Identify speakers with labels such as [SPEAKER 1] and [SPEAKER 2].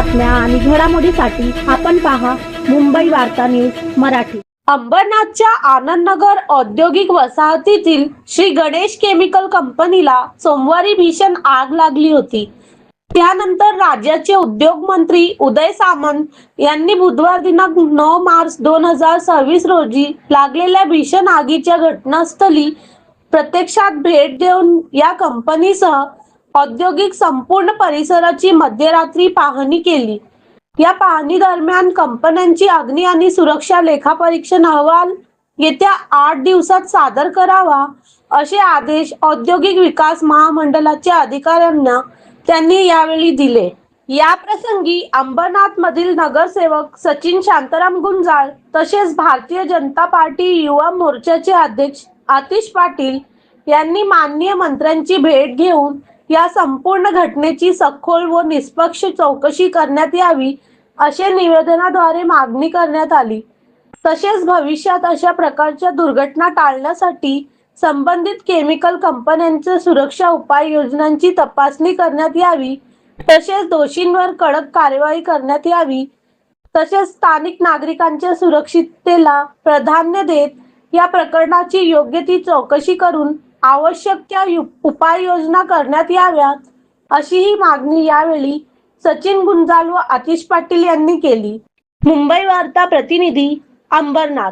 [SPEAKER 1] बातम्या आणि घडामोडीसाठी आपण पहा मुंबई वार्ता न्यूज मराठी। अंबरनाथच्या आनंदनगर औद्योगिक वसाहतीतील श्री गणेश केमिकल कंपनीला सोमवारी भीषण आग लागली होती। त्यानंतर राज्याचे उद्योग मंत्री उदय सामंत यांनी बुधवार दिनांक 9 मार्च 2026 रोजी लागलेल्या भीषण आगीच्या घटनास्थळी प्रत्यक्षात भेट देऊन या कंपनीसह औद्योगिक संपूर्ण परिसराची मध्यरात्री पाहणी केली। या पाहणी दरम्यान कंपन्यांची अग्नी आणि सुरक्षा लेखापरीक्षण अहवाल येत्या 8 दिवसात सादर करावा असे आदेश औद्योगिक विकास महामंडळाच्या अधिकाऱ्यांना त्यांनी यावेळी दिले। या प्रसंगी अंबरनाथ मधील नगरसेवक सचिन शांताराम गुंजाळ तसेच भारतीय जनता पार्टी युवा मोर्चाचे अध्यक्ष आतिश पाटील यांनी माननीय मंत्र्यांची भेट घेऊन या संपूर्ण घटनेची सखोल व निष्पक्ष चौकशी करण्यात यावी असे निवेदनाद्वारे मागणी करण्यात आली। तसेच भविष्यात अशा प्रकारच्या दुर्घटना टाळण्यासाठी संबंधित केमिकल कंपन्यांच्या सुरक्षा उपाययोजनांची तपासणी करण्यात यावी, तसेच दोषींवर कडक कारवाई करण्यात यावी, तसेच स्थानिक नागरिकांच्या सुरक्षिततेला प्राधान्य देत या प्रकरणाची योग्य ती चौकशी करून आवश्यक त्या उपाययोजना करण्यात याव्यात अशीही मागणी यावेळी सचिन गुंजाळ व आतिश पाटील यांनी केली। मुंबई वार्ता प्रतिनिधी अंबरनाथ।